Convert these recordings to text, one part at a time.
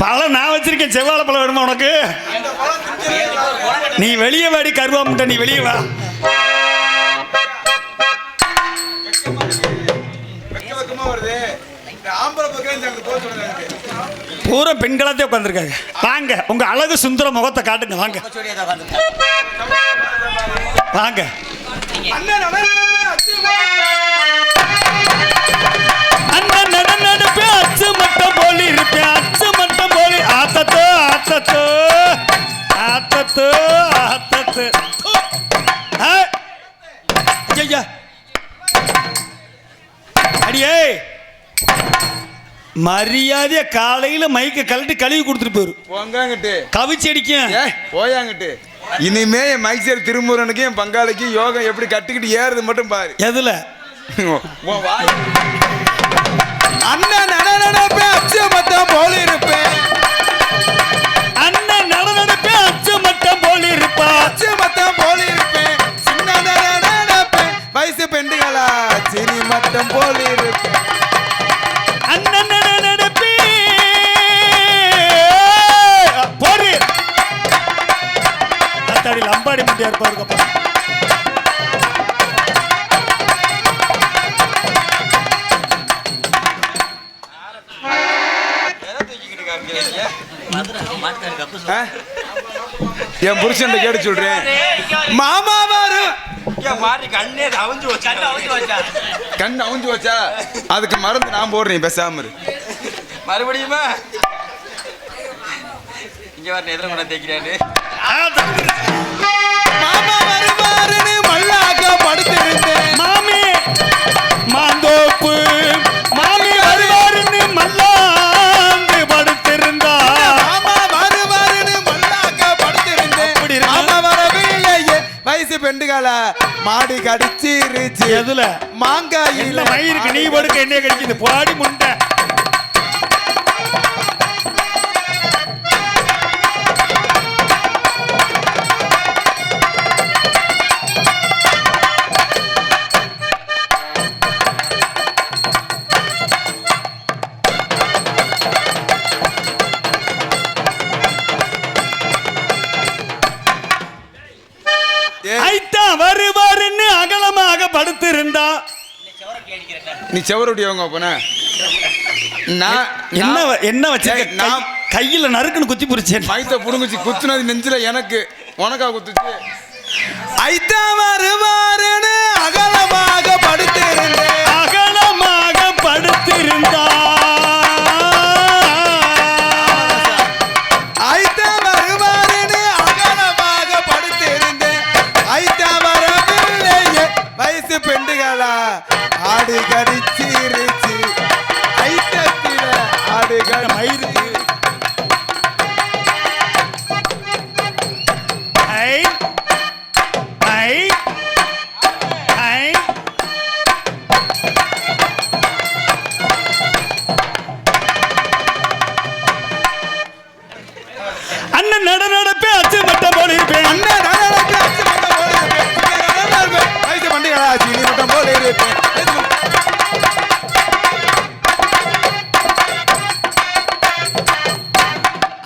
பழம் நான் வச்சிருக்கேன். செவ்வாழை பழம் வேணுமா உனக்கு? நீ வெளியே வாடி கருவா முட்டை, நீ வெளியே வா. பூரா பெண்களாத்தே உட்காந்துருக்காங்க. வாங்க, உங்க அழகு சுந்தர முகத்தை காட்டுங்க. வாங்க வாங்க. அண்ணன் நடப்பேன், அச்சு மட்டும் போலி இருப்பேன், அச்சு மட்டும் போலி. ஆத்தத்து ஆத்தத்து ஆத்தத்து ஆத்தத்து. ஐயா அடியே, மரியாதையா காலையில மைக்க கழட்டி கழுவி கொடுத்துட்டு போயிரு. போங்காங்கிட்டு கவிச்சு அடிக்கும். போயாங்கிட்டு இனிமே என் மைசர் திருமுருகனுக்கு என் பங்காளிக்கு யோகம் எப்படி கட்டிக்கிட்டு ஏறுது மட்டும் பாரு. எதுல அண்ணன் நடப்பேன், அச்சு மட்டும் போலி இருப்பேன். அண்ணன் நடப்பேன், அச்சு மட்டும் போலி இருப்பா, அச்சு மட்டும் போலி இருப்பேன். சின்ன நடப்பேன், வயசு பெண்டுகளா சினி மட்டும் போலி இருப்பேன். அண்ணன் நடப்பே போடு. அத்தாடி லம்பாடி முட்டியா இருப்பாருக்கப்பா. என் புருஷன் கேட்டு சொல்றேன். மாமா வரும் கண் அவுஞ்சு வச்சா அதுக்கு மருந்து நான் போடுறேன். பேசாம இரு. மறுபடியுமா இங்க வர எதிர கூட தேய்க்கிறாரு. மாமா வருவாருன்னு மல்லாக்க படுத்திருந்தேன். மாமி மாந்தோப்பு மாமி வருவாருன்னு மல்லாந்து படுத்திருந்தா. மாமா வருவாருன்னு மல்லாக்க படுத்திருந்தேன். மாமா வரவில்லையே, வயசு பெண்டுகளா மாடி கடிச்சிருச்சு. எதுல? மாங்காயில மயிருக்கு நீ படுக்க என்ன கடிக்குது பாடி முண்டை. வருவாருன்னு அகலமாக படுத்திருந்தா. நீ செவருடையவங்க போன என்ன வச்சிருக்க? கையில நறுக்குன்னு குத்தி புரிச்சேன். மைத்த புடுங்குச்சு. குத்துனது நெஞ்சில எனக்கு, உனக்கா குத்துச்சு. ஐத்தா வருவாருன்னு அகலமாக படுத்திருந்தேன். அகலமாக படுத்திருந்தா. ஐத்தா வருவாருன்னு அகலமாக படுத்திருந்தேன். ஐத்தா வரவில்லையே, வயசு பெண்டுகளா ஆடு கடிச்சிருச்சு. ஐத்தத்தில ஆடு கடிச்சிருச்சு. அண்ணன் நடப்பே அச்சு மட்டும் போல இருப்பேன். அண்ணன் நடப்பே அச்சு மட்டும் போல இருப்பேன். வயசு பெண்டுகளா சீனி மட்டும் போல இருப்பேன்.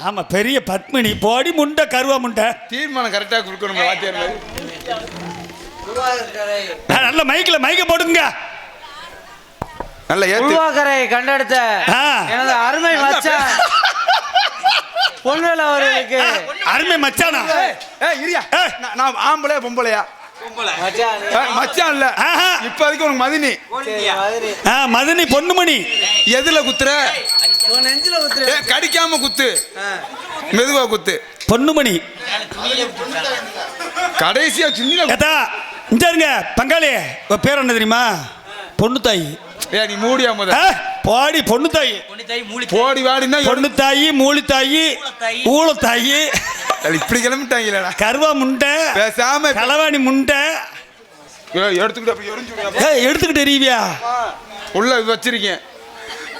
ஆமா, பெரிய பத்மினி போடி முண்டை கருவா முண்டை. தீர்மானம் கரெக்டா கொடுக்கணும் வாத்தியார். நல்ல மைக்க போடுங்க. நல்ல உருவாக்கரை கண்டெடுத்த எனது அருமை மச்சான் பொன்வேல் அவர்களுக்கு. அருமை மச்சானா? நான் ஆம்பளையா பொம்பளையா? மச்சான் இல்ல, இப்போதைக்கு உனக்கு மதினி. மதினி பொண்ணுமணி. எதுல குத்துற? நெஞ்சில குத்துற. கடிக்காம குத்து, மெதுவா குத்து. பொண்ணுமணி கடைசியா சின்ன இங்க பங்காளி. பேர் என்ன தெரியுமா? பொண்ணு தாய். நீ மூடியா முத பாடி. பொண்ணு தாய் போடி வாடினா பொண்ணு தாயி, மூலி தாயி, ஊழ தாயி. இப்படி கிளம்பிட்டாங்களா? கருவா முண்டை, பேசாம களவாணி முண்டை. எடுத்துக்கிட்டு எறிவியா? உள்ள வச்சிருக்கேன்.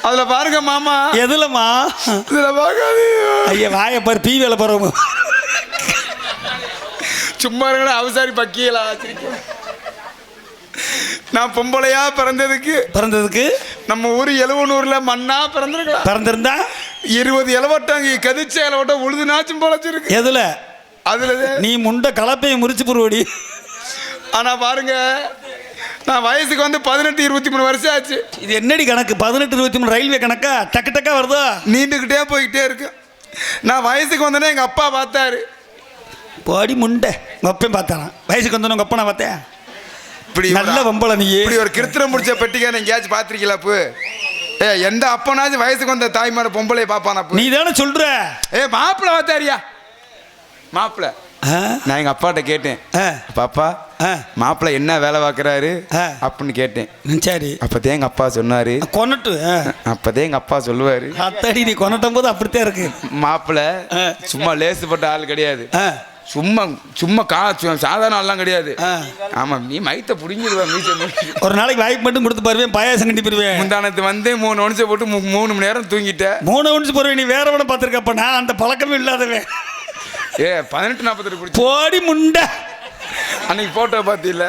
அதுல பாருங்க மாமா. எதுலமா? இதுல பாக்காது. ஐயா வாய பாரு, பீ வேலை போறவங்க. சும்மா இருங்க, அவசாரி பக்கியலா. நான் பொம்பளையா பிறந்ததுக்கு நம்ம ஊர் எழுவனூர்ல மண்ணா பிறந்திருக்கலாம். பிறந்திருந்தா 20 இலவட்டம் கதிச்ச இலவட்டம் உழுதுனாச்சும் பொழைச்சிருக்கு. எதுல அதுல நீ முண்டை கலப்பையை முறிச்சு புருவடி. ஆனா பாருங்க, நான் வயசுக்கு வந்து 18-23 வருஷம் ஆச்சு. இது என்னடி கணக்கு? 18-23 ரயில்வே கணக்கா? டக்கு டக்கா வருதா? நீண்டுக்கிட்டே போய்கிட்டே இருக்கு. நான் வயசுக்கு வந்தேன்னா எங்க அப்பா பார்த்தாரு. பாடி முண்டை உங்க அப்பையும் பார்த்தானா? வயசுக்கு வந்தோன்னு உங்க அப்பா நான் பார்த்தேன். இப்படி நல்ல வம்பள நீ. இப்படி ஒரு கிருத்திரம் முடிச்ச பெட்டிக்கான எங்கேயாச்சும் பார்த்திருக்கீங்களா? பூ எந்த அப்பனாச்சும் வயசுக்கு வந்த தாய்மார பொம்பளைய பாப்பானா? நீ தானே சொல்ற. மாப்பிள்ள பார்த்தாரியா? மாப்பிள்ள நான் எங்க அப்பாட்ட கேட்டேன், பாப்பா மாப்பிள்ள என்ன வேலை பார்க்கறாரு அப்படின்னு கேட்டேன். சரி. அப்பதே எங்க அப்பா சொன்னாரு, கொன்னட்டு. அப்பதே எங்க அப்பா சொல்லுவாரு, அத்தடி நீ கொன்னட்டும் போது அப்படித்தான் இருக்கு. மாப்பிள்ள சும்மா லேசுப்பட்ட ஆள் கிடையாது, சும்மா சும்மா சாதாரண ஆள்லாம் கிடையாது. ஆமா, நீ மைத்த புடிங்கிடுவேன். ஒரு நாளைக்கு வாய்ப்பு மட்டும் கொடுத்து பாருவேன், பாயாசம் கட்டி போயிருவேன். முந்தானத்து வந்து 3 ஒன்ஸ் போட்டு 3 மணி நேரம் தூங்கிட்டேன். 3 ஒன்ஸ் போறேன். நீ வேற ஒன்று பார்த்துருக்கப்ப, நான் அந்த பழக்கமே இல்லாதவன். 18-42 குடிச்சு போடி முண்டை. அன்னைக்கு போட்டோ பார்த்தில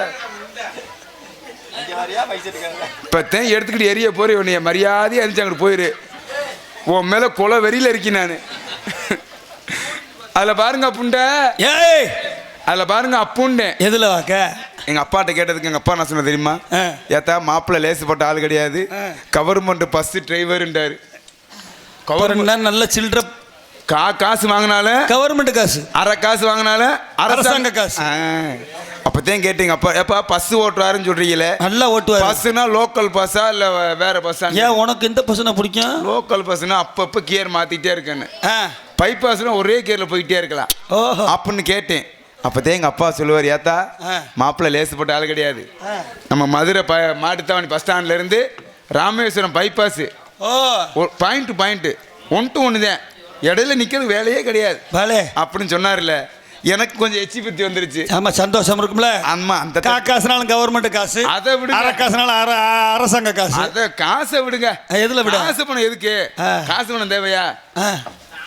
இப்பத்தான் எடுத்துக்கிட்டு எரிய போற உன்னைய மரியாதையா அனுப்பிச்சு அங்கிட்டு போயிரு. உன் மேல கொலை வெறியில இருக்கேன் நானு. அதுல பாருங்க அப்புண்ட, அதுல பாருங்க அப்புண்டேன். எதுல வாக்க? எங்க அப்பாட்ட கேட்டதுக்கு எங்க அப்பா நான் சொன்ன தெரியுமா? ஏத்தா மாப்பிள்ள லேசுப்பட்ட ஆள் கிடையாது, கவர்மெண்ட் பஸ் டிரைவர்ன்றாரு. கவர்மெண்ட் நல்ல சில்ட்ர காசு வாங்கினாலும் கவர்மெண்ட் காசு, அரை காசு வாங்கினாலும் அரசாங்க காசு. அப்பதான் கேட்டீங்க அப்பா, எப்பா பஸ் ஓட்டுவாருன்னு சொல்றீங்களே, நல்லா ஓட்டுவாரு. பஸ்னா லோக்கல் பஸ்ஸா இல்ல வேற பஸ்ஸா? ஏன் உனக்கு எந்த பஸ்னா பிடிக்கும்? லோக்கல் பஸ்னா அப்பப்ப கியர் மாத்திட்டே இருக்கேன்னு, பைபாஸ்னா ஒரே கியர்ல போயிட்டே இருக்கலாம் அப்படின்னு கேட்டேன். அப்பதான் எங்க அப்பா சொல்லுவார், ஏத்தா மாப்பிள்ள லேசுப்பட்ட ஆள் கிடையாது, நம்ம மதுரை மாட்டுத்தாவணி பஸ் ஸ்டாண்ட்ல இருந்து Rameswaram bypass point to point 1 to 1 தான், இடையில நிக்கிறது வேலையே கிடையாது அப்படின்னு சொன்னார்ல. எனக்கு கொஞ்சம் எச்சி பத்தி வந்துருச்சு. ஆமா, சந்தோஷம் இருக்கும்ல. ஆமா, அந்த காசுனாலும் கவர்மெண்ட் காசு, அதை விட அரை காசுனாலும் அரசாங்க காசு. அத காசை விடுங்க. எதுல விட? காசு பணம் எதுக்கு? காசு பணம் தேவையா?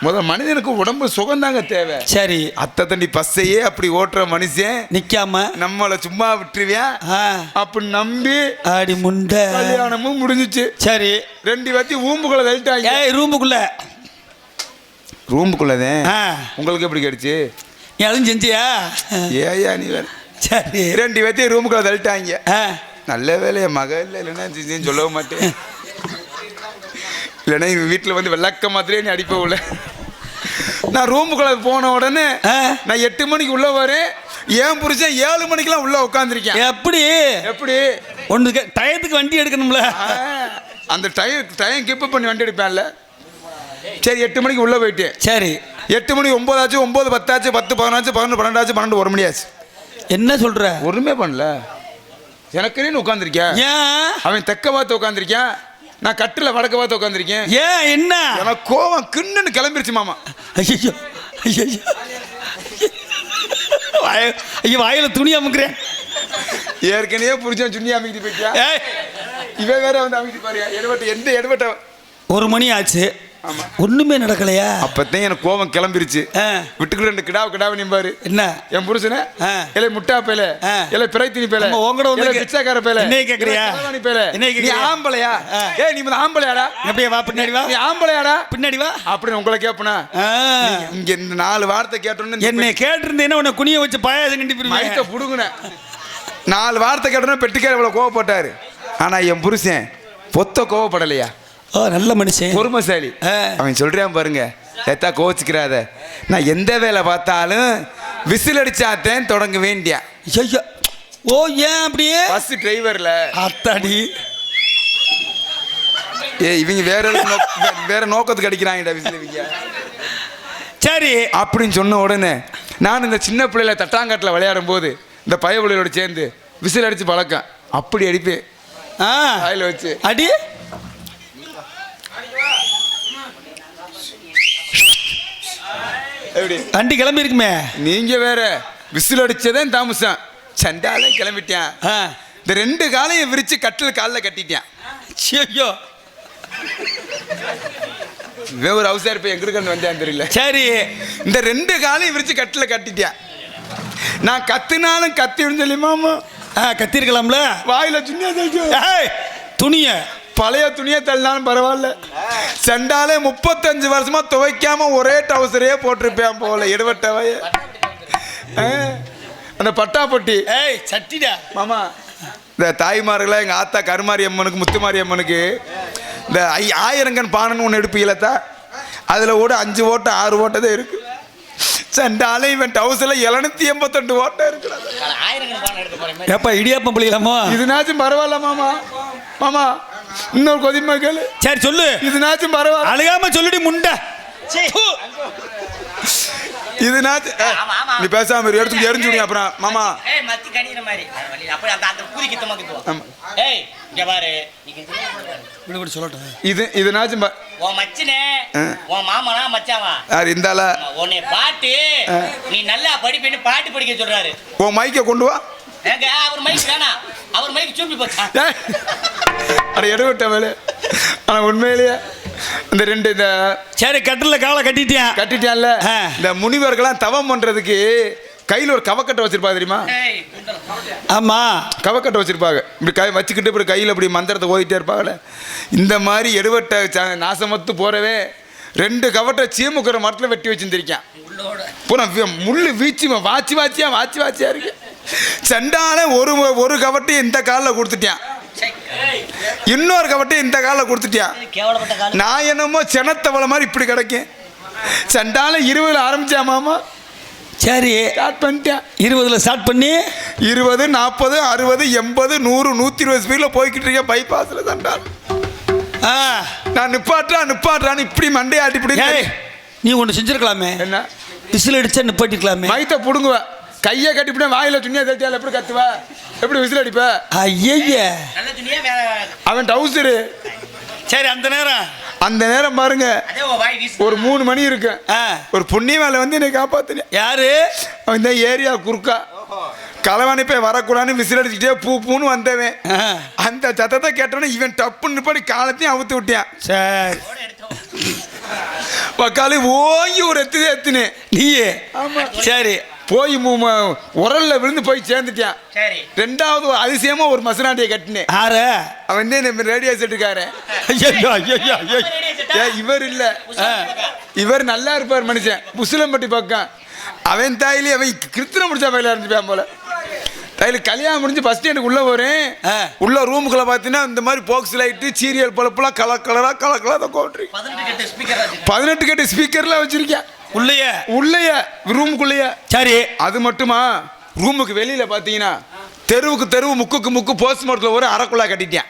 முதல் மனிதனுக்கு உடம்பு சுகந்தாங்க தேவை. சரி, அத்தை தண்டி பஸ்ஸையே அப்படி ஓட்டுற மனுஷன் நிக்காம நம்மள சும்மா விட்டுருவியா அப்படி நம்பி ஆடி முண்டை கல்யாணமும் முடிஞ்சிச்சு. சரி, 2 வத்தி ஊம்புக்குள்ள தள்ளிட்டாங்க. ரூமுக்குள்ளதான். உங்களுக்கு எப்படி கிடைச்சு? எதுவும் செஞ்சியா? ஏயா நீ வேற. சரி, 2 பேர்த்தையும் ரூமுக்குள்ள தள்ளிட்டாங்க. நல்ல வேலையை மக இல்லை, இல்லைன்னா செஞ்சேன்னு சொல்லவும் மாட்டேன். இல்லைன்னா எங்க வீட்டில் வந்து வெள்ளக்க மாதிரியே நீ அடிப்ப உள்ள. நான் ரூமுக்குள்ள போன உடனே நான் 8 மணிக்கு உள்ள வரேன், ஏன் புரிச்சேன் 7 மணிக்கெல்லாம் உள்ள உட்காந்துருக்கேன். எப்படி எப்படி ஒன்று டயத்துக்கு வண்டி எடுக்கணும்ல, அந்த டயம் கீப் பண்ணி வண்டி எடுப்பேன்ல. சரி, 8 மணிக்கு உள்ள போயிட்டேன். சரி, 8 மணி 9 ஆச்சு, 9 10 ஆச்சு, 10 11 ஆச்சு, 11 12 ஆச்சு, 12 1 மணி ஆச்சு. என்ன சொல்ற? ஒண்ணுமே பண்ணல, எனக்குன்னு உட்காந்துருக்கேன். ஏன்? அவன் தெக்க பார்த்து உட்காந்துருக்கேன், நான் கட்டில வடக்க பார்த்து உட்காந்துருக்கேன். ஏன் என்ன? எனக்கு கோவம் கிண்ணுன்னு கிளம்பிருச்சு மாமா. ஐயோ ஐயோ ஐயோ, வாயில துணி அமுக்குறேன். ஏற்கனவே புரிச்சேன், துணி அமுக்கிட்டு போயிட்டியா? இவன் வேற வந்து அமுக்கிட்டு பாரு. எடுபட்ட எந்த எடுபட்ட 1 மணி ஆச்சு, ஒண்ணுமே நடக்கலையா? அப்பதான் எனக்கு கோபம் கிளம்பிருச்சு. விட்டுக்கிட்டு 2 கிடாவு நிம்பாரு. என்ன என் புருஷன இல்ல முட்டா பேல இல்ல பிறைத்தினி பேல உங்கட வந்து பிச்சைக்கார பேல என்ன கேக்குறியா? நீ ஆம்பளையா? ஏய், நீ ஆம்பளையாடா? அப்படியே வா, பின்னாடி வா. நீ ஆம்பளையாடா? பின்னாடி வா அப்படின்னு உங்களை கேப்பனா? இங்க இந்த 4 வார்த்தை கேட்டோன்னு என்ன கேட்டிருந்தேன்னா உன்னை குனிய வச்சு பாயாசம் கண்டி போய் மைத்த புடுங்குன. 4 வார்த்தை கேட்டோன்னு பெட்டிக்கார இவ்வளவு கோவப்பட்டாரு. ஆனா என் புருஷன் பொத்த கோவப்படலையா? நல்ல மனுஷன், பொறுமைசாலி. அவன் சொல்றான் பாருங்க, ஏத்தா கோச்சிக்கிறாத, நான் எந்த வேலை பார்த்தாலும் விசில் அடிச்சாத்தேன் தொடங்க வேண்டியா. ஓ, ஏன் அப்படியே? பஸ் டிரைவர்ல அத்தாடி. இவங்க வேற நோக்கத்துக்கு அடிக்கிறாங்கடா விசில். சரி அப்படின்னு சொன்ன உடனே நான் இந்த சின்ன பிள்ளைல தட்டாங்காட்டில் விளையாடும் போது இந்த பயபுள்ளையோட சேர்ந்து விசில் அடிச்சு பழக்கம். அப்படி அடிப்பேன் வாயில வச்சு. அடி வண்டி கிளம்பி இருக்குமே. நீங்க வேற விசில் அடிச்சதேன் தாமசம், சண்டாலும் கிளம்பிட்டேன். இந்த 2 காலையும் விரிச்சு கட்டில் காலில் கட்டிட்டேன். ஐயோ, ஒரு அவசரம் இருப்ப எங்களுக்கு வந்தேன் தெரியல. சரி, இந்த 2 காலையும் விரிச்சு கட்டில் கட்டிட்டேன். நான் கத்துனாலும் கத்தி சொல்லி மாமா கத்திருக்கலாம்ல. வாயில துணிய பழைய துணியை தள்ளினாலும் பரவாயில்ல, சண்டாலே 35 வருஷமா துவைக்காம ஒரே டவுசரே போட்டிருப்பேன் போல எடுவட்டவைய. அந்த பட்டாப்பட்டி சட்டிடா மாமா, இந்த தாய்மார்கள எங்க ஆத்தா கருமாரி அம்மனுக்கு முத்துமாரி அம்மனுக்கு இந்த 1000 கண் பானைன்னு ஒன்று எடுப்பீங்களா, அதில் கூட 5 ஓட்டை 6 ஓட்டை தான் இருக்கு. சண்டாலே இவன் டவுசர்ல 782 ஓட்டை இருக்கிறான். எப்ப இடியாப்பம் பிள்ளைகளாமோ இதுனாச்சும் பரவாயில்ல மாமா. மாமா இன்னொரு கொதிமா கேளு. சரி சொல்லு. இதுனாச்சும் பரவாயில்ல. அழுகாம சொல்லுடி முண்டை. இதுனாச்சும் நீ பேசாம எடுத்து எரிஞ்சுடுங்க அப்புறம் மாமா. இது இதுனாச்சும் இருந்தால நீ நல்லா படிப்பேன்னு பாட்டு படிக்க சொல்றாரு. உன் மைக்க கொண்டு வா. அவர் மைக் வேணாம், அவர் மைக் சூப்பி போச்சா. அட எடுவிட்ட வேலை. ஆனா உண்மையிலேயே இந்த 2 இந்த சரி கட்டில காலை கட்டிட்டியான்ல. இந்த முனிவர்கள்லாம் தவம் பண்றதுக்கு கையில் ஒரு கவக்கட்டை வச்சிருப்பாங்க தெரியுமா? ஆமா, கவக்கட்டை வச்சிருப்பாங்க. இப்படி கை வச்சுக்கிட்டு இப்படி கையில் இப்படி மந்திரத்தை ஓதிட்டே இருப்பாங்கல்ல. இந்த மாதிரி எடுவட்ட நாசமத்து போறவே 2 கவட்டை சீமுக்கிற மரத்தில் வெட்டி வச்சுருந்திருக்கேன். பூரா முள்ளு வீச்சு வாச்சியா இருக்கு. சண்டால ஒரு கவட்டையும் இந்த காலில் கொடுத்துட்டான், இன்னொரு கவட்டையும் இந்த காலில் கொடுத்துட்டான். நான் என்னமோ செனத்தவளை மாதிரி இப்படி கிடைக்கும். சண்டால 20 ஆரம்பிச்சா மாமா. சரி ஸ்டார்ட் பண்ணிட்டேன். 20 ஸ்டார்ட் பண்ணி 20, 40, 60, 80, 100, 120 ஸ்பீடில் போய்கிட்டு இருக்கேன் பைபாஸில். சண்டால் நான் நிப்பாட்டுறான்னு இப்படி மண்டையாட்டி இப்படி. நீ ஒன்று செஞ்சிருக்கலாமே. என்ன? விசில் அடிச்சா நிப்பாட்டிக்கலாமே. மைத்தை புடுங்குவேன், கையை கட்டிவிட வாயில துணியா தட்டியால் எப்படி கத்துவ, எப்படி விசில் அடிப்ப? ஐய அவன் டவுசரு. சரி அந்த நேரம் பாருங்க ஒரு 3 மணி இருக்கு. ஒரு புண்ணிய வேலை வந்து என்னை காப்பாத்தின. யாரு? அவன் தான் ஏரியா குறுக்கா களவாணி போய் வரக்கூடாதுன்னு விசில் அடிச்சுட்டே பூன்னு வந்தவன். அந்த சத்தத்தை கேட்டோன்னே இவன் டப்புன்னு நிப்பாடி காலத்தையும் அவுத்து விட்டான். சரி பக்காலி ஓங்கி ஒரு எத்துனே நீயே. ஆமா சரி போய் உரல்ல விழுந்து போய் சேர்ந்துட்டான். 2வது அதிசயமா ஒரு மசனாண்டியை கட்டினேன். அவன் தான் ரேடியோ செட்டுக்காரு. இவர் இல்ல, இவர் நல்லா இருப்பார் மனுஷன். முஸ்லிம்பட்டி பக்கம். அவன் தாயிலே அவன் கிருத்திரம் முடிச்சா பயில இருந்துப்பான் போல. தையில கல்யாணம் முடிஞ்சு ஃபர்ஸ்ட் எனக்கு உள்ள வரேன். உள்ள ரூமுக்குள்ள பார்த்தீங்கன்னா இந்த மாதிரி போக்ஸ் லைட்டு சீரியல் பழப்பெல்லாம் கலர் கலரா கோட்ரி 18 கட்டு ஸ்பீக்கர்லாம் வச்சிருக்கேன் உள்ளேயே ரூமுக்குள்ளேயே. சரி அது மட்டுமா, ரூமுக்கு வெளியில பாத்தீங்கன்னா தெருவு முக்கு போஸ்ட்மார்ட்ல ஒரு அரைக்குள்ளா கட்டிட்டேன்.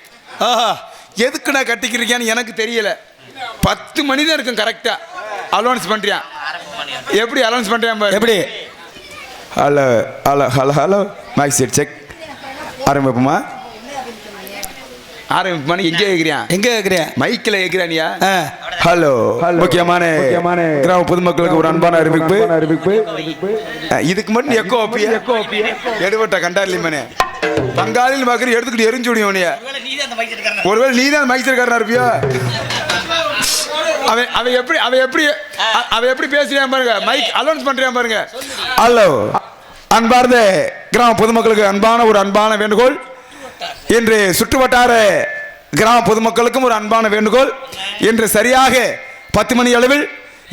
எதுக்கு நான் கட்டிக்கிறேன்னு எனக்கு தெரியல. 10 மணி தான் இருக்கும் கரெக்டா. அலௌன்ஸ் பண்றியான். எப்படி அலௌன்ஸ் பண்றியான் பாரு. எப்படி? Hello mic set check. ஆரம்பிப்போமா? ஆரம்பிப்பானு எங்கே கேட்குறியா? மைக்கில் கேட்குறானியா? ஹலோ முக்கியமான கிராம பொதுமக்களுக்கு ஒரு அன்பான அறிவிப்பு. இதுக்கு மட்டும் எக்கோ எடுபட்ட கண்டாரிலிமனே பங்காளியில் பார்க்குற எடுத்துக்கிட்டு எரிஞ்சு விடுவோனியா. ஒருவேளை நீ தான் மைக் செட்காரனா இருப்பியா? அவ எப்படி பேசுறான் பாருங்க. மைக் அலௌன்ஸ் பண்றான் பாருங்க. ஹலோ அன்பார்ந்த கிராம பொதுமக்களுக்கு அன்பான வேண்டுகோள். இன்று சுற்றுவட்டார கிராம பொதுமக்களுக்கும் ஒரு அன்பான வேண்டுகோள். இன்று சரியாக 10 மணி அளவில்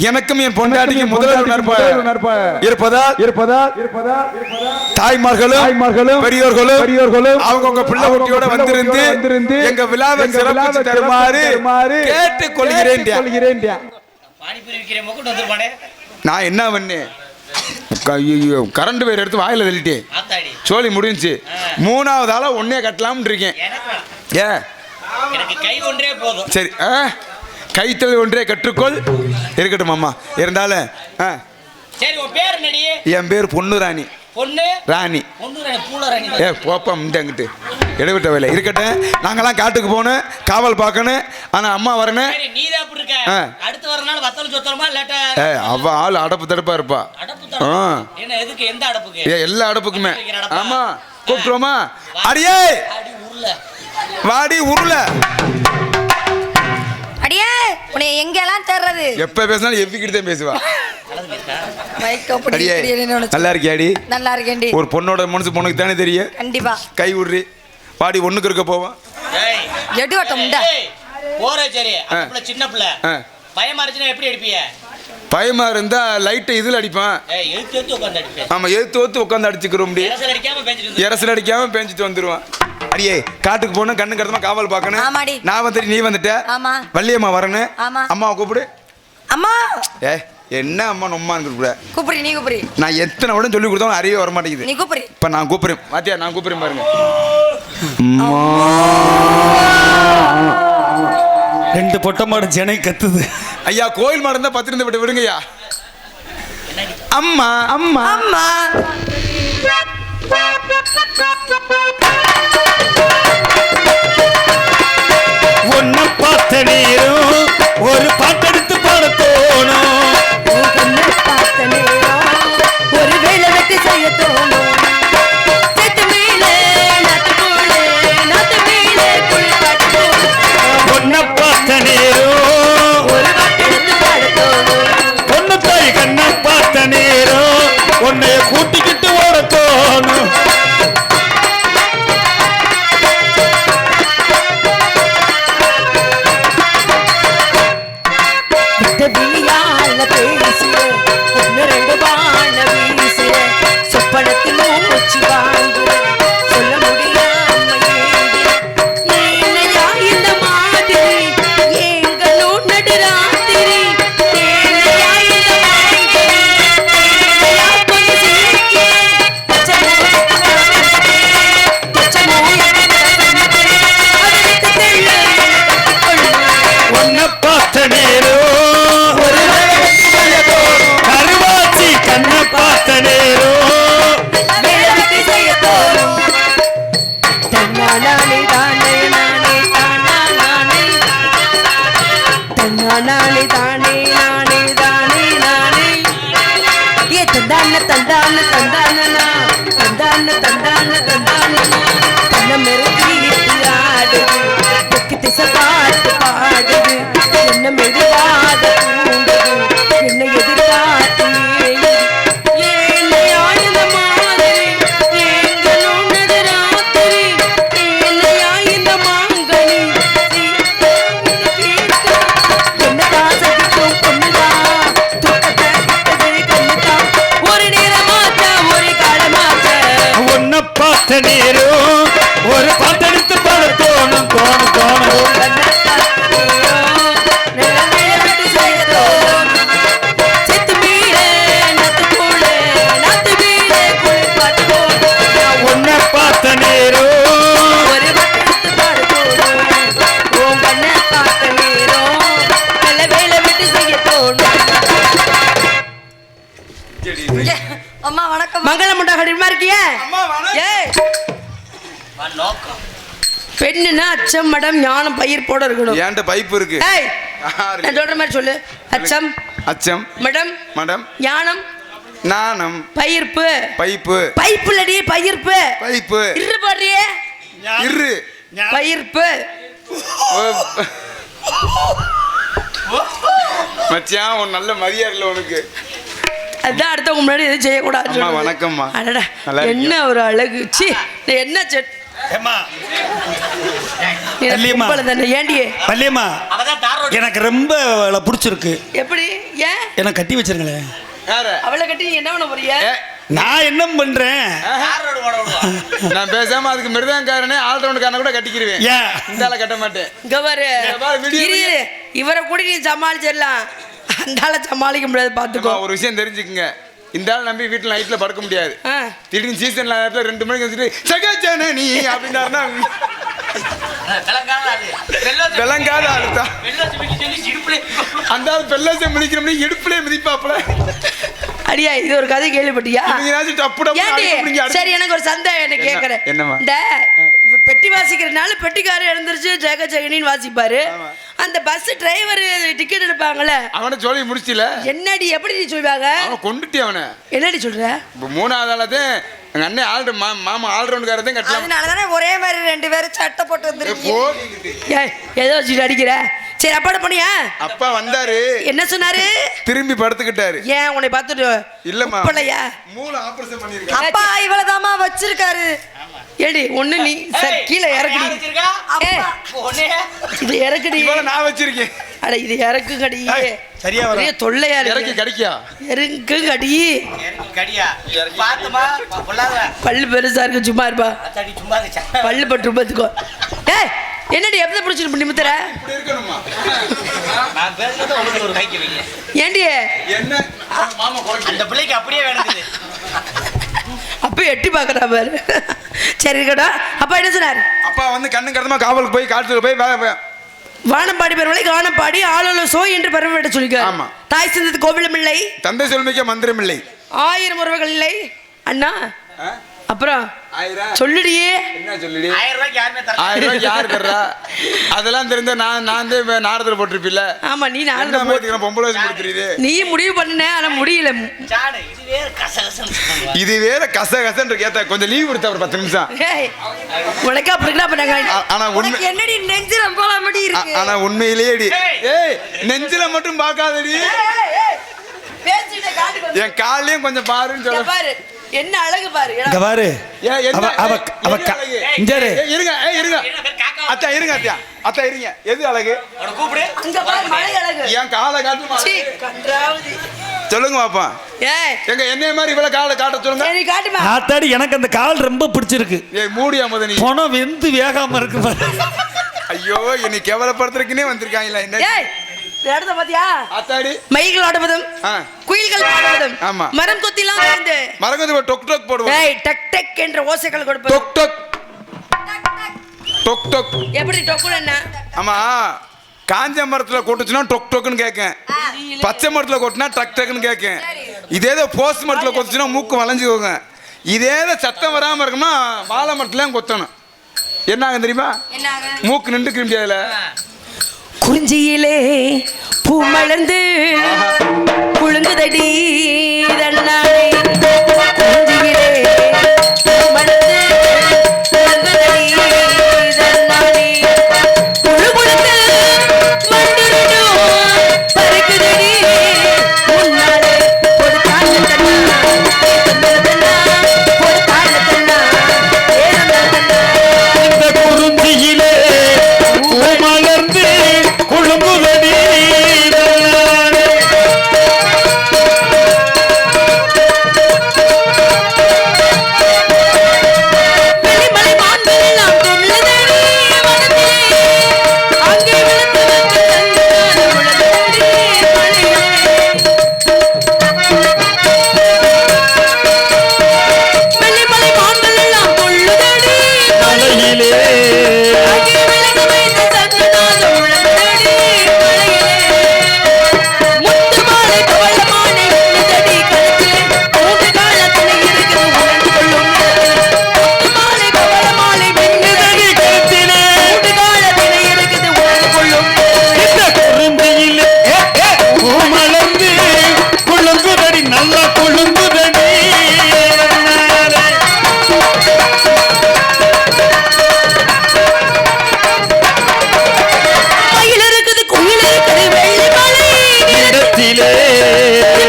எனக்கும் என் பொண்டாட்டிக்கும் முதல்வர் இருப்பதால் தாய்மார்களும் பெரியோர்களும் அவங்கவுங்க பிள்ளை குட்டியோட வந்திருந்து எங்க விழாவை சிறப்பித்து தருமாறு கேட்டுக் கொள்கிறேன். நான் என்ன பண்ணேன், கரண்ட் வேறு எடுத்து வாயில தள்ளிட்டேன். சோழி முடிஞ்சு 3வது ஆளா ஒன்னே கட்டலாம்னு இருக்கேன். சரி கைத்தொழில் ஒன்றே கற்றுக்கொள். இருக்கட்டும் அம்மா. இருந்தாலும் என் பேர் பொண்ணு ராணி. ராணி போப்பம் அங்கிட்டு எடுவிட்ட வேலை இருக்கட்டும். நாங்கெல்லாம் காட்டுக்கு போகணும், காவல் பார்க்கணும். ஆனா அம்மா வரணும். அவ ஆள் அடப்பு தடுப்பா இருப்பா. எல்லா அடப்புக்குமே. ஆமா கூப்பிட்டுருவோமா? அடியே வாடி உருள. அடியே உன்னை எங்கெல்லாம் தேடுறது? எப்ப பேசினாலும் எவ்விக்கிட்டு தான் பேசுவா. நல்லா இருக்கியாடி? நல்லா இருக்கேன்டி. ஒரு பொண்ணோட மனசு பொண்ணுக்கு தானே தெரியும். கண்டிப்பா. கை விடுறி வாடி ஒண்ணுக்கு இருக்க போவான். ஏய், எடு வட்டம் உண்டா ஏய், போற சரி அந்த புள்ள சின்ன பிள்ளை பயமா இருந்துச்சுன்னா எப்படி அடிப்பிய? பயமா இருந்தா லைட்டை இதுல அடிப்பான். ஏய், எழுத்து உட்காந்து அடிப்பேன். ஆமா எழுத்து உட்காந்து அடிச்சுக்கிறோம் முடியும். இரசல் அடிக்காம பேஞ்சிட்டு இரசல் அடிக்காம பேஞ்சிட்டு வந்துருவான். அடியே காட்டுக்கு போகணும், கண்ணு கடத்தமா காவல் பார்க்கணும். ஆமாடி. நான் வந்துட்டு நீ வந்துட்ட. ஆமா. வள்ளியம்மா வரணும். ஆமா. அம்மாவை கூப்பிடு. அம்மா என்ன அம்மா நொம்மான்னு கூப்பிட. கூப்பிடு, நீ கூப்பிடு. நான் எத்தனை உடனே சொல்லி கொடுத்தாலும் அறிவே வர மாட்டேங்குது. நீ கூப்பிடு. இப்ப நான் கூப்பிடுறேன். மாத்தியா நான் கூப்பிடுறேன் பாருங்க. ரெண்டு பொட்டை மாடு ஜனை கத்துது. ஐயா கோயில் மாடு இருந்தா 10 விட்டு விடுங்கய்யா. அம்மா அம்மா அம்மா ஒன்ன பார்த்த நேரம் ஒரு பாட்டெடுத்து பாட தோணும். பார்த்த நேரம் ஒரு வேலை வெட்டி செய்ய தோணும். செத்து மீனே நத்து கூழே நத்து மீனே குளிப்பாட்டு. ஒன்ன பார்த்த நேரம் ஒரு பாட்டெடுத்து பாட தோணும். பொண்ணு தாய் கண்ண பார்த்த நேரம் உன்னைய கூட்டிக்கிட்டு ஓட தோணும். விழியால பேசிய ஒன்னு ரெண்டு பான வீசிய சொப்பனத்தில் மூச்சு வாங்குற சொல்ல முடியாம ஏனையா இந்த மாதிரி எங்களும் நடுராத்திரி ஏனையா இந்த மாதிரி ஏனையா கொஞ்சம் சிரிக்க ஒன்ன பார்த்த நேரம் கருவாச்சி கண்ண பார்த்த நேரம் வேலைக்கு செய்ய தோணும். தன்னாலே தானே நானே தானே தன்னாலே தானே நானே தானே நானே ஏ தந்தான தந்தான தந்தானா தந்தான தந்தான தந்தானா தன்ன மெருகீட்டு ஆடுது தெற்கு திசை பாட்டு பாடுது என்ன மெதுவாக தூண்டுது என்ன எதிர்பார்த்து ஏனையா இந்த மாதிரி எங்களும் நடுராத்திரி ஏனையா இந்த மாங்கனி என்னதான் சகிக்கும் பொண்ணுதான் தூக்கத்தை கிட்டது கண்ணுதான் ஒரு நேரமாச்சா ஒரு காலமாச்சா ஒன்ன பார்த்த நேரம் ஒரு பாட்டெடுத்து பாட தோணும் தோணும் தோணும். ஒன்ன பார்த்த நேரம் அம்மா வணக்கம். மங்களம் உண்டாகடிமா இருக்கியே? ஏய் நோக்கம் பெண்ணுன்னா அச்சம் மடம் ஞானம் பயிர் போட இருக்கணும். ஏன்ட்ட பைப் இருக்கு. ஏய் நான் சொல்ற மாதிரி சொல்லு. அச்சம் அச்சம் மடம் மடம் ஞானம் நாணம் பயிர்ப்பு பைப்பு பைப்புலடி பயிர்ப்பு பைப்பு இரு பாடுறியே இரு பயிர்ப்பு மச்சான் உன் நல்ல மரியாதை இல்லை உனக்கு. அதான் அடுத்தவங்க முன்னாடி எதுவும் செய்யக்கூடாது. அம்மா வணக்கம்மா. அடடா நல்லா என்ன ஒரு அழகு. சி என்ன செட் ஏம்மா ஏண்டியே பள்ளியம்மா அவதான் தார் ரோடு எனக்கு ரொம்ப அவளை பிடிச்சிருக்கு. எப்படி ஏன் எனக்கு கட்டி வச்சிருங்களேன். யார அவளை கட்டி நீ என்ன பண்ண போறிய? நான் என்ன பண்றேன்? தார் ரோடு போட விடுவா. நான் பேசாம அதுக்கு மிருதங்காரனே ஆல்ரவுண்டுக்காரனை கூட கட்டிக்கிருவேன். ஏன் இந்த ஆளை கட்ட மாட்டேன். இங்க பாரு இரு, இவரை கூட நீ சமாளிச்சிடலாம், அந்த ஆளை சமாளிக்க முடியாது. பாத்துக்கோ ஒரு விஷயம் தெரிஞ்சுக்குங்க. இந்த ஆள் நம்பி வீட்டுல நைட்ல படுக்க முடியாது. ஆ. திடீர்னு சீசன்ல 2 மணிக்கு வந்துட்டு சகஜானே நீ அப்படின்னாருன்னா விளங்காத ஆளு. விளங்காத ஆளுதான். வெள்ளோசி மிதிக்க சொல்லி இடுப்புலே அந்த ஆள் பெல்லாசை மிதிக்கிறோம்னு இடுப்புலயே மிதிப்பாப்புல. அடியா இது ஒரு கதை கேள்விப்பட்டியா? நீங்களாச்சும் டப்பு டப்பு ஏண்டி? அடிச்சு பிடிங்க, அடிச்சு. சரி எனக்கு ஒரு சந்தேகம் என்ன கேக்குறேன். என்னம்மா? இந்த பெட்டி வாசிக்கிறதுனால பெட்டிக்காரர் எழுந்திருச்சு ஜெக ஜெகனின்னு வாசிப்பாரு. அந்த பஸ் டிரைவர் டிக்கெட் எடுப்பாங்கல்ல, அவனை சொல்லி முடிச்சில. என்னடி எப்படி நீ சொல்வாங்க? அவனை கொண்டுட்டி அவனை. என்னடி சொல்ற? இப்போ 3வது ஆளதான் எங்க அண்ணன் ஆல்ரெ மாமா ஆல்ரவுண்டுக்காரதான் கட்டலாம். அதனாலதானே ஒரே மாதிரி 2 பேரும் சட்டை போட்டு வந்துருக்கீங்க. போ ஏய் ஏதோ வச்சுட்டு அடிக்கிற. சரி அப்பாட போனியா? அப்பா வந்தாரு. என்ன சொன்னாரு? திரும்பி படுத்துக்கிட்டாரு. ஏன் உன்னை பார்த்துட்டு இல்லம்மா உப்பலையா? மூளை ஆபரேஷன் பண்ணிருக்காரு. அப்பா இவ்வளவுதாம்மா வச்சிருக்காரு. ஏடி ஒண்ணு நீ கீழே இறக்குடி. ஏய், இது இறக்குடி. நான் வச்சிருக்கேன். அட இது இறக்குங்கடி. சரியா வர பெரிய தொல்லையா இறக்கி இருக்கு. கடிக்கியா இறக்குங்கடி. பல்லு பெருசா இருக்கு, சும்மா இருப்பா. பல்லு பட்டு பத்துக்கோ. ஏய், என்னடி எப்படி பிடிச்சிட்டு நிமித்துற? இப்படி இருக்கணுமா? ஏண்டி என்ன மாமா குறைக்க அந்த பிள்ளைக்கு அப்படியே வேணுங்குது. அப்ப எட்டி பாக்குறா பாரு. சரி இருக்கடா. அப்பா என்ன சொன்னார்? அப்பா வந்து கண்ணு கடந்தமா காவலுக்கு போய் காட்டுக்கு போய் வானம்பாடி பெருமலை காணப்பாடி ஆளோல சோ என்று பெருமையிட சொல்லிக்கார். ஆமா. தாய் சிந்தது கோவிலும் இல்லை, தந்தை சொல்மிக்க மந்திரம் இல்லை, 1000 உறவுகள் இல்லை அண்ணா. அப்புறம் 1000 சொல்லுடியே. என்ன சொல்லுடி? 1000 ரூபாய்க்கு யாருமே தரல. 1000 ரூபாய்க்கு யாரு தர்றா? அதெல்லாம் தெரிஞ்ச நான் நாரதத்துல போட்டிருப்பில்ல. ஆமா, நீ என்ன போட்டுக்கிறேன் பொம்பளை வயசு கொடுத்துருது. நீ முடிவு பண்ண, ஆனா முடியல. சாடு, இது வேற கசகசன்னு சொல்லுவாங்க. இது வேற கசகசன்னு கேட்ட கொஞ்சம் லீவ் கொடுத்த ஒரு 10 நிமிஷம். ஏய், உனக்கு அப்படி இருக்கா? அப்ப நாங்க ஆனா உண்மை என்னடி நெஞ்சில போல மடி இருக்கு. ஆனா உண்மையிலேயே ஏய் நெஞ்சில மட்டும் பார்க்காதடி, பேசிட்டே காட்டுக்கு வந்து என் காலையும் கொஞ்சம் பாருன்னு இங்க சொல்ல. பாரு, என்ன அழகு பாரு. இங்க பாரு. ஏன் என்ன? அவ இங்க இரு. இருங்க அத்தா இருங்க அத்தா இருங்க. எது அழகு? அவனை கூப்பிடு. அங்க பாரு, மலை அழகு. என் காலை காட்டுமா? சீ, கன்றாவுதி. சொல்லுங்க பாப்பா. ஏய், எங்க என்னைய மாதிரி இவ்வளவு காலை காட்ட சொல்லுங்க. சரி காட்டுமா. ஆத்தாடி எனக்கு அந்த கால் ரொம்ப பிடிச்சிருக்கு. ஏய் மூடியா முத நீ. பணம் வெந்து வேகாம இருக்கு பாரு. ஐயோ என்னை கேவலப்படுத்துறதுக்குன்னே வந்திருக்காங்களா என்ன? ஏய், இந்த இடத்த பாத்தியா? அத்தாடி மயில்கள் ஆடுவதும் குயில்கள் பாடுவதும் ஆமா. மரம் கொத்திலாம் சேர்ந்து மரகத டொக் டொக் போடுவோம். ஏய், டக் டக் என்ற ஓசைகள் கொடுப்பது. டொக் டொக் டொக் டொக். எப்படி டொக்குன்னு என்ன? ஆமா, காஞ்ச மரத்துல கொட்டுச்சுன்னா டொக் டொக்குன்னு கேட்கேன், பச்சை மரத்துல கொட்டினா டக் டக்குன்னு கேட்கேன். இதே போஸ்ட் மரத்துல கொத்துச்சுன்னா மூக்கு வளைஞ்சுக்கோங்க. இதே சத்தம் வராம இருக்குமா வாழை மரத்துல கொத்தணும். என்ன ஆகும் தெரியுமா? மூக்கு நின்று முடியாதுல. குறிஞ்சியிலே பூ மலர்ந்து குழுங்குதடி தன்னாலே. குறிஞ்சியிலே பூ மலர்ந்து குழுங்குதடி தன்னாலே. குழு குழுந்து மண்டிடும் பறக்குதடி முன்னாலே. ஒரு தாழ தன்னா தன்னா, ஒரு தாழ தன்னா தன்னா. இந்த குறிஞ்சியிலே பூ மலர்ந்து குழுங்குதடி தன்னாலே. வெளிமலை மான்கள் எல்லாம் துள்ளுதடி வனத்திலே. அங்கே விழுந்து வந்து தந்தான உலகடி மலையிலே. வெளிமலை மான்கள் எல்லாம் துள்ளுதடி மலையிலே அங்கே விழுந்து வைத்த சங்கநாத உலகடி மலையிலே. முத்து மாலை பவள மாலை விழுதடி கழுத்திலே. மூன்று காலத்திலே இருக்குது உணர்ந்து கொள்ளும் முத்து மாலை பவள மாலை விழுதடி கழுத்திலே. மூன்று காலத்திலே இருக்குது உணர்ந்து கொள்ளும். இந்த குறிஞ்சியிலே பூ மலர்ந்து குழுங்குதடி, நல்லா குழுங்குதடி தன்னாலே. மயில் இருக்குது, குயில் இருக்குது, வெள்ளி மலை இடத்திலே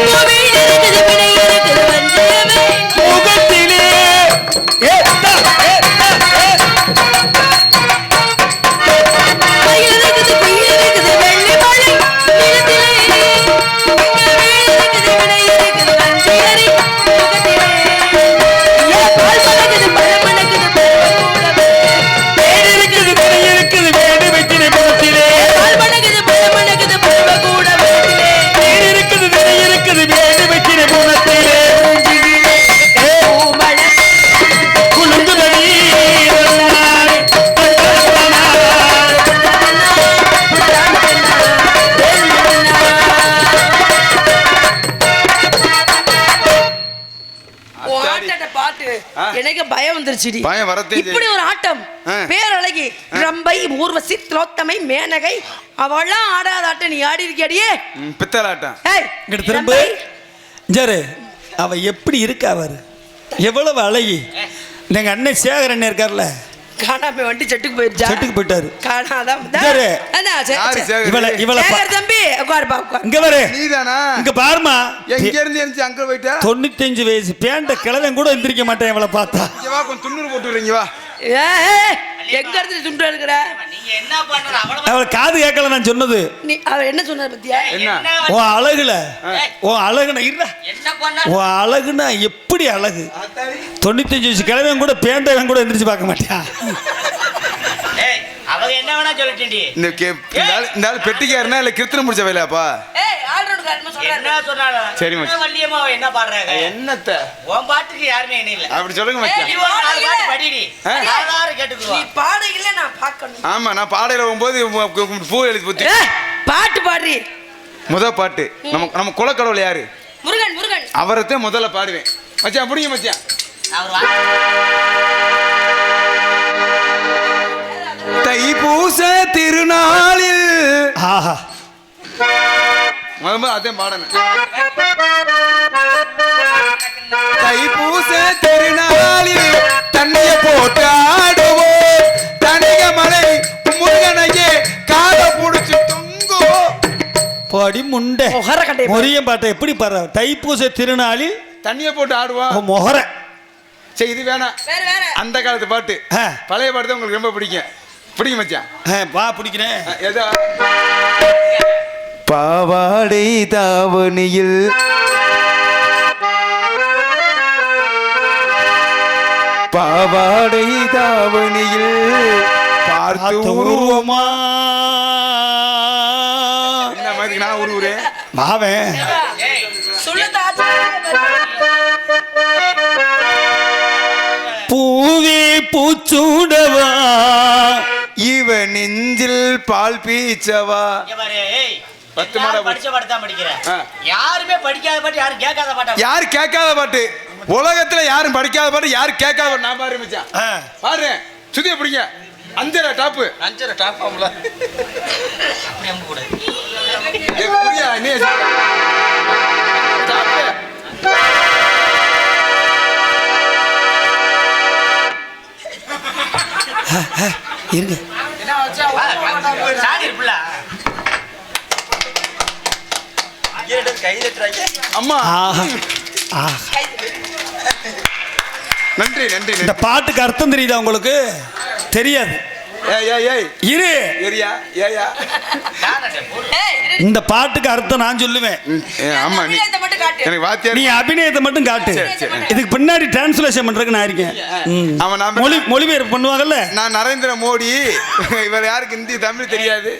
கோவில் இருக்குது, வினை இருக்குது, வஞ்சியமே. முகத்திலே ஏத்தா, ஏத்தா, மயில் இருக்குது, குயில் இருக்குது, வெள்ளி மலை நிலத்திலே. இங்கே வேல் இருக்குது, வினை இருக்குது, வஞ்சியரி முகத்திலே. பால் மணக்குது, பழம் மணக்குது, பருவக்கூடமே. வேடு இருக்குது, வினை இருக்குது, வேடு வைத்தினை குணத்திலே. பால் மணக்குது, பழம் மணக்குது, பருவக்கூடமே. வேடு இருக்குது, வினை இருக்குது, வேடு வைத்தினை குணத்திலே. பூமலர் குழுங்குதடி தன்னாலே. உன் ஆட்டத்தை பார்த்து எனக்கு பயம் வந்துருச்சுடி. பயம் வரத்தே செய்யும். இப்படி ஒரு ஆட்டம், பேரழகி ரம்பை, ஊர்வசி, திலோத்தமை, மேனகை, அவெல்லாம் ஆடாத ஆட்டம் நீ ஆடி இருக்கியாடியே. பித்தலாட்டம். ஏய், இங்கிட்டு திரும்ப. ரம்பை, ஜரு அவ எப்படி இருக்கா அவரு, எவ்வளவு அழகி. எங்க அண்ணன் சேகரன் இருக்கார்ல, காணாம வண்டி செட்டுக்கு போயிருச்சா? செட்டுக்கு போயிட்டாரு. காணாதான். சரி. யாரு சேகர்? இவளை சேகர் தம்பி உட்காருப்பா உட்காரு. இங்க பாரு. நீதானா? இங்க பாருமா. எங்க இருந்து எந்திரிச்சு அங்க போயிட்டா? 95 வயசு பேண்ட கிழவன் கூட எந்திரிக்க மாட்டேன் இவளை பார்த்தா. இங்க வா, கொஞ்சம் துண்ணூறு போட்டு வரீங்க வா. எங்க இருந்து துண்டு எடுக்கிற? நீங்க என்ன பண்ற அவள அவளை காது கேட்கல நான் சொன்னது. நீ அவர் என்ன சொன்னார் பத்தியா? என்ன? உன் அழகுல உன் அழகுனா இல்ல என்ன பண்ண உன் அழகுனா எப்படி அழகு. 95 வயசு கிழவன் கூட பேண்டவன் கூட எந்திரிச்சு பார்க்க மாட்டியா? ஏய் அவங்க என்ன வேணா சொல்லட்டேன்டி. இந்த ஆள் பெட்டிக்காரனா இல்ல கிருத்திரம் முடிச்ச வேலையாப்பா? ஏய் ஆல்ரவுண்ட் காரமா சொல்றாரு. என்ன சொன்னாங்க? சரி மச்சான். வள்ளியம்மா அவ என்ன பாடுறாங்க? என்னத்த உன் பாட்டுக்கு யாருமே என்ன இல்ல. அப்படி சொல்லுங்க மச்சான். நீ ஒரு நாலு பாட்டு படிடி. எல்லாரும் நீ கேட்டுக்குவா. பாடையில நான் பார்க்கணும். ஆமா, நான் பாடையில போகும்போது பூ எழுதி ஊத்தி பாட்டு பாடுறி. முத பாட்டு நம்ம குலக்கடவுள் யாரு? முருகன் முருகன். அவரத்தான் முதல்ல பாடுவேன் மச்சான். புடிங்க மச்சான். அவர் தைப்பூச திருநாளில் ஆஹா முதல்ல அதே பாடணும். தைப்பூச திருநாளில் தண்ணிய போட்டு ஆடுவோம், தனிக மலை முருகனையே கால புடிச்சு தொங்குவோம். படி முண்டை மொரியம் பாட்டை எப்படி பாடுற? தைப்பூச திருநாளில் தண்ணிய போட்டு ஆடுவோம் மொஹர. சரி, இது வேணாம். வேற வேற. அந்த காலத்து பாட்டு, பழைய பாட்டு தான் உங்களுக்கு ரொம்ப பிடிக்கும். பிடிக்கும் மச்சான். வா பிடிக்கிறேன். எதா பாவாடை தாவணியில் பாவாடை தாவணியில் பார்த்து உருவமா. என்ன மாதிரி நான் உருவுறேன் மாவன் பூவே பூச்சூடவா இவ நெஞ்சில் பால் பீச்சவா. பத்து மாட படிச்ச பாட்டு தான் படிக்கிறேன். யாருமே படிக்காத பாட்டு யாரும் கேட்காத பாட்டு. யாரு கேட்காத பாட்டு உலகத்துல யாரும் படிக்காத பாட்டு யாரு கேட்காத பாட்டு நான் பாரு மச்சான். பாரு சுதிய பிடிங்க. அஞ்சரை டாப்பு. அஞ்சரை டாப் ஆம்ல. அப்படியே கூட. புரியா நீ டாப்பு. இருங்க. என்ன வச்சா சாடி இருப்புல. அம்மா ஆஹா. நன்றி நன்றி. இந்த பாட்டுக்கு அர்த்தம் தெரியுதா உங்களுக்கு? தெரியாது. இரு ஏரியா ஏயா. இந்த பாட்டுக்கு அர்த்தம் நான் சொல்லுவேன். ஆமா, நீ எனக்கு வாத்தியார். நீ அபிநயத்தை மட்டும் காட்டு. இதுக்கு பின்னாடி டிரான்ஸ்லேஷன் பண்றதுக்கு நான் இருக்கேன். அவன் நான் மொழிபெயர்ப்பு பண்ணுவாங்கல்ல. நான் நரேந்திர மோடி. இவர் யாருக்கு ஹிந்தி தமிழ் தெரியாது.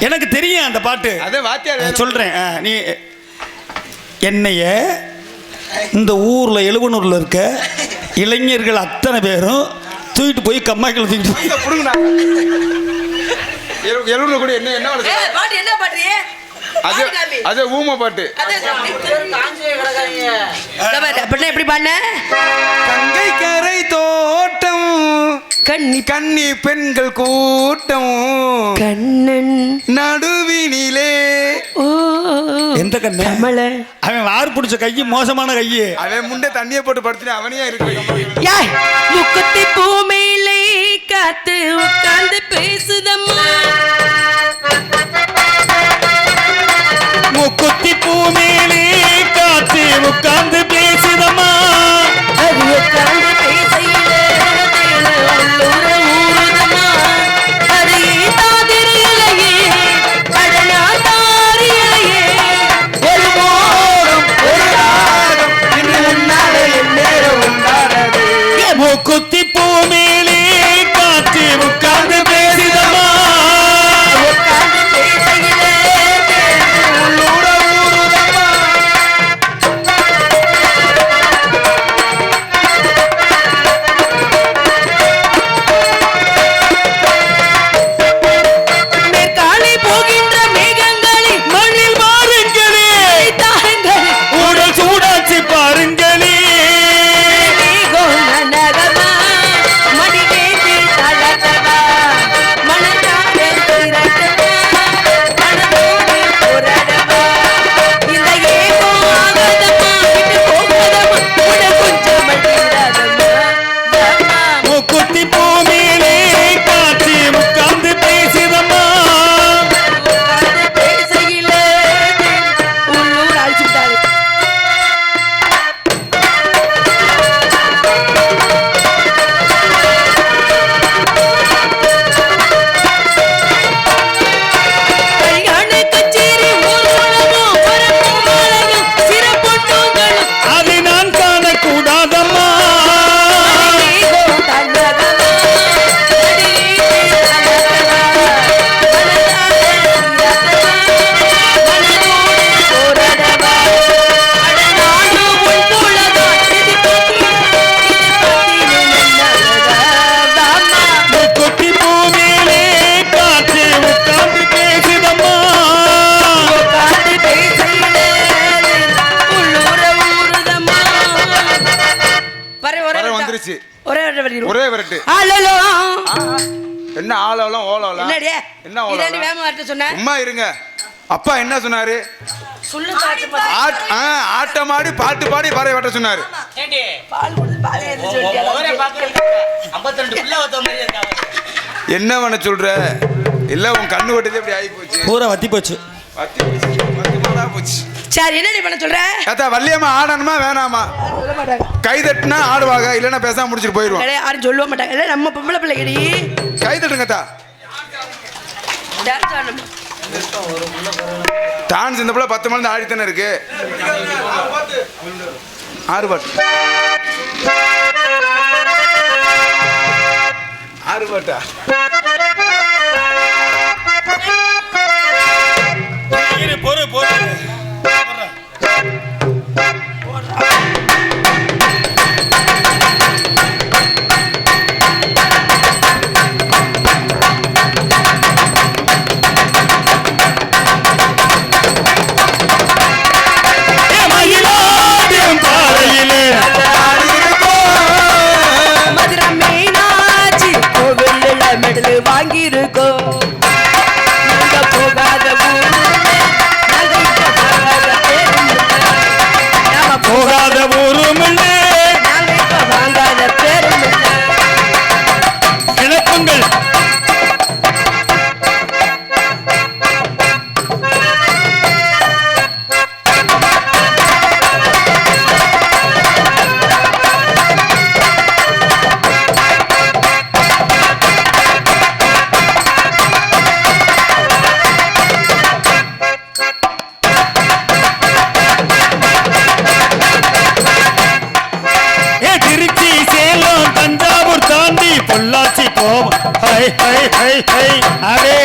எனக்கு தெரியும் அந்த பாட்டு. அதே வாத்தியார் சொல்றேன். நீ என்னைய இந்த ஊர்ல எழுவனூர்ல இருக்க இளைஞர்கள் அத்தனை பேரும் தூக்கிட்டு போய் கம்மாய்க்குள்ள தூக்கிட்டு போய் எழுநூறு கூட என்ன என்ன பாட்டு என்ன பாடுறியே? அது ஊம பாட்டு. எப்படி பாடின? கங்கை கரை தோட்டம் கண்ணி கன்னி பெண்கள் கூட்டம் கண்ணன் நடுவினிலே. ஓ எந்த கண்ணு? அவன் வார் பிடிச்ச கையை மோசமான கையை. அவன் முண்டை தண்ணியை போட்டு படுத்துட்டு அவனையா இருக்கு. முக்குத்தி பூமியிலே காத்து உட்கார்ந்து பேசுதம்மா. முக்குத்தி பூமியிலே காத்து உட்கார்ந்து பேசுதம்மா. அது உட்கார்ந்து பேசையிலே ஊருதம்மா. அது தாதிரியிலேயே கடனாதாரியிலேயே ஒரு மோகம் ஒரு ராகம் இன்று உன்னாலே நேரம் உண்டானது. முக்குத்தி பூமியிலே காத்து உட்கார்ந்து பேசுதம்மா. உட்கார்ந்து ஒரே விரட்டு. ஆலலோ. என்ன ஆலோலம் ஓலோலம்? என்னடியே? என்ன ஓலோலம்? இதே வேமா வரட்ட சொன்ன. சும்மா இருங்க. அப்பா என்ன சொன்னாரு? சொல்லு தாச்சு பாத்து. ஆட்டமாடி பாட்டு பாடி பாறை வட்ட சொன்னாரு. ஏண்டி பால் குடி பால் எடுத்து சொல்லியா? ஒரே பாக்குறது 52 பிள்ளை வந்த மாதிரி இருக்காங்க. என்ன பண்ண சொல்ற? இல்ல உன் கண்ணு வெட்டதே இப்படி ஆகி போச்சு. பூரா வத்தி போச்சு. போச்சு. சரி என்னடி பண்ண சொல்ற? ஏத்தா வள்ளியம்மா ஆடணுமா வேணாமா? சொல்ல மாட்டாங்க. கை தட்டுனா ஆடுவாங்க, இல்லைன்னா பேசாம முடிச்சிட்டு போயிடுவோம். யாரும் சொல்ல மாட்டாங்க. இல்ல நம்ம பொம்பளை பிள்ளைகடி. கை தட்டுங்கத்தா. டான்ஸ் ஆடணும். டான்ஸ் இந்த பிள்ளை 10 மணி ஆடி தானே இருக்கு. ஆறுபாட்டு ஆறுபாட்டா பொறு பொறு மதுரை மீனாட்சி கோவில்ல மெடல் வாங்கியிருக்கோம். நாங்க போகாத போகாத ஊரும் நாங்க இப்ப வாங்காத பேரும் இழப்புங்கள். பொள்ளாச்சி போம். ஹை ஹை ஹை ஹை அரே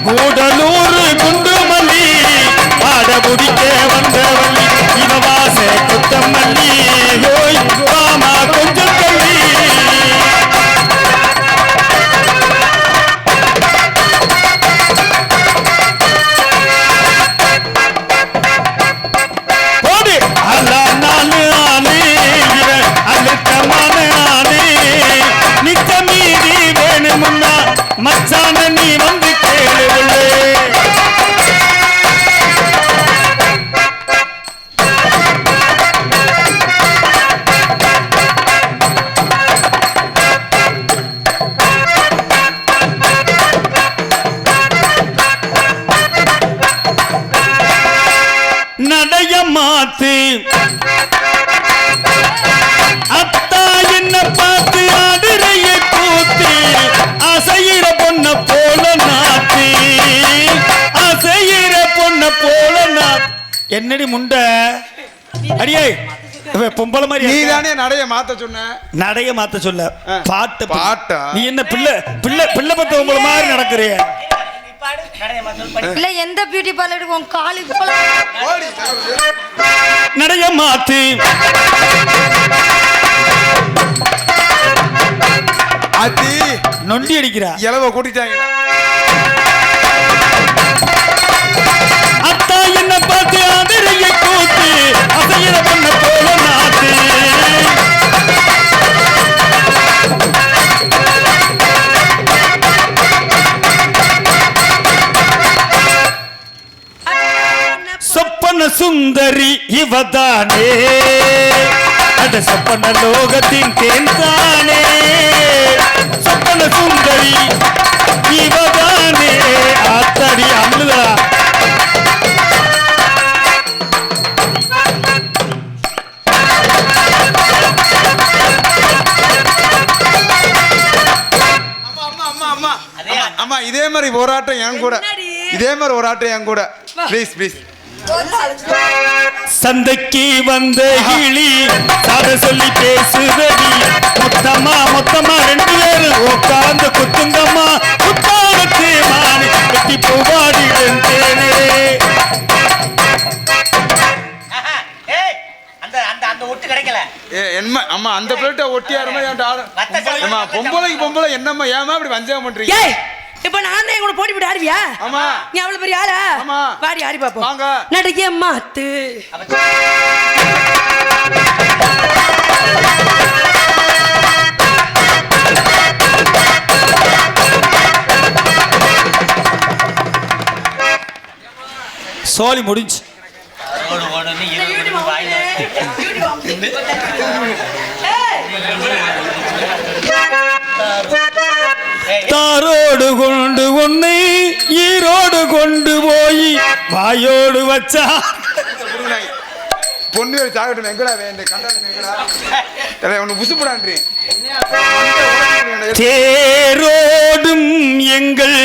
கூடலூர் குண்டுமல்லி பாட முடிக்க வந்தவள்ளி இனவாச குத்தமல்லி யோய் ராமா கொஞ்சம் தள்ளி மச்சான நீ வந்து கேளு. நடைய மாத்து அத்தா என்ன பார்த்து ஆடுறைய கூத்து அசையிற பொண்ண போல நாத்து அசையிற பொண்ண போல நாத்து. என்னடி முண்ட அடியே பொம்பளை மாதிரி நீ தானே நடைய மாத்த சொன்ன. நடைய மாத்த சொல்ல பாட்டு பாட்டா? நீ என்ன பிள்ளை பிள்ளை பிள்ளை பத்த உங்களை மாதிரி நடக்கிறிய? இல்ல எந்த பியூட்டி பார்லருக்கு உன் காலி போல நடைய மாத்து அதி நொண்டி அடிக்கிறா இலவ கூட்டிட்டாங்க. அத்தா என்ன பார்த்து ஆதரைய கூத்து அசையிற பண்ண போல நாத்து சொப்பன சுந்தரி இவதானே அட சொப்பன லோகத்தின் தேன்தானே சொப்பன சுந்தரி இவதானே ஆத்தடி அம்முதா அம்மா இதே மாதிரி ஒரு ஆட்டம் என் கூட, இதே மாதிரி ஒரு ஆட்டம் என் கூட ப்ளீஸ் ப்ளீஸ். சந்தைக்கு வந்த கிளி சாத சொல்லி பேசுதடி மொத்தமா மொத்தமா 2 பேரும் உட்கார்ந்து குத்துங்கம்மா குத்தாலத்து மாறி கட்டி பூவாடி தேனே. அந்த ஒட்டு கிடைக்கல. என்ன அம்மா அந்த பிளேட்ட ஒட்டியாருமா ஏன்டா? அம்மா பொம்பளைக்கு பொம்பளை என்னம்மா ஏமா இப்படி வஞ்சகம் பண்றீங்க? இப்ப நான் தான் கூட போட்டி போட்டு ஆடுவியா? ஆமா. நீ அவ்வளவு பெரிய ஆளா? ஆமா. வாடி ஆடி பாப்போம். வாங்க. நடிகை மாத்து. சோலி முடிஞ்சு. தாரோடு கொண்டு உன்னை ஈரோடு கொண்டு போய் வாயோடு வச்சா பொண்ணு சாகட்டும் எங்கடா வேண்ட கண்டா உன்னை புசுப்படான்றி தேரோடும் எங்கள்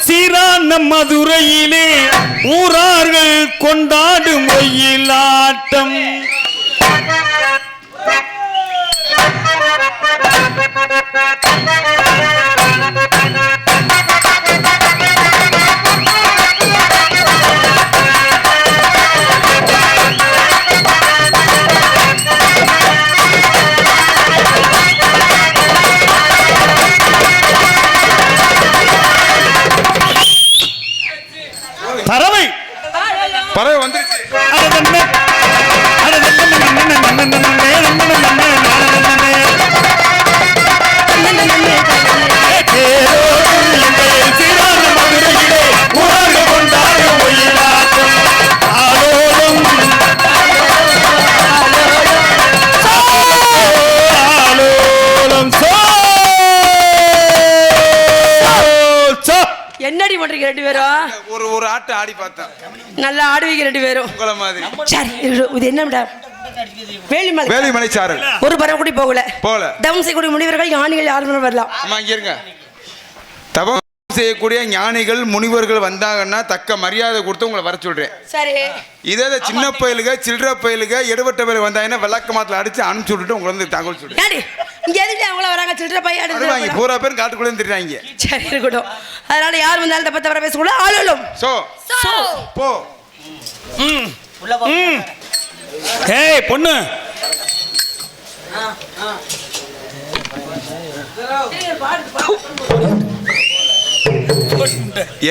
சீரான மதுரையிலே ஊரார்கள் கொண்டாடும் ஒயிலாட்டம். பறவை பறவை வந்துருச்சு. என்னடி பண்றீங்க ரெண்டு பேரும்? ஒரு ஆட்டு ஆடி பார்த்தேன். நல்லா ஆடுவீங்க ரெண்டு பேரும். உங்கள மாதிரி. சரி இது என்ன மேடம்? வேலிமலை. வேலிமலை சாரல். ஒரு பறவை கூட போல. தவம் செய்யக்கூடிய முனிவர்கள் ஞானிகள் யாரும் வரலாம். அம்மா இங்க இருங்க. தவம் செய்யக்கூடிய ஞானிகள் முனிவர்கள் வந்தாங்கன்னா தக்க மரியாதை கொடுத்து உங்களை வர சொல்றேன். சரி. இதே சின்ன பயலுக சில்லற பயலுக எடுபட்ட பயலுக வந்தாங்கன்னா விளக்கமாத்துல அடிச்சு அனுப்பிச்சு விட்டுட்டு உங்களை வந்து தகவல் சொல்றேன். ஏடி இங்க எதுக்கு அவங்கள வராங்க? சில்லற பைய அடுத்து பூரா பேர் காட்டுக்குள்ளே திட்டுறாங்க. சரி இருக்கட்டும். அதனால யார் வந்தாலும் தப்ப தவற பேசக்கூடாது. ஆளும் போ. உள்ள போ. ஏய் பொண்ணு,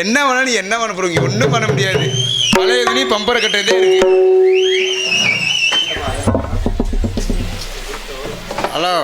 என்ன வேணாலும் என்ன பண்ண போறீங்க? ஒன்றும் பண்ண முடியாது. பழைய இதுலயும் பம்பரை கட்டுறதே இருக்கு. ஹலோ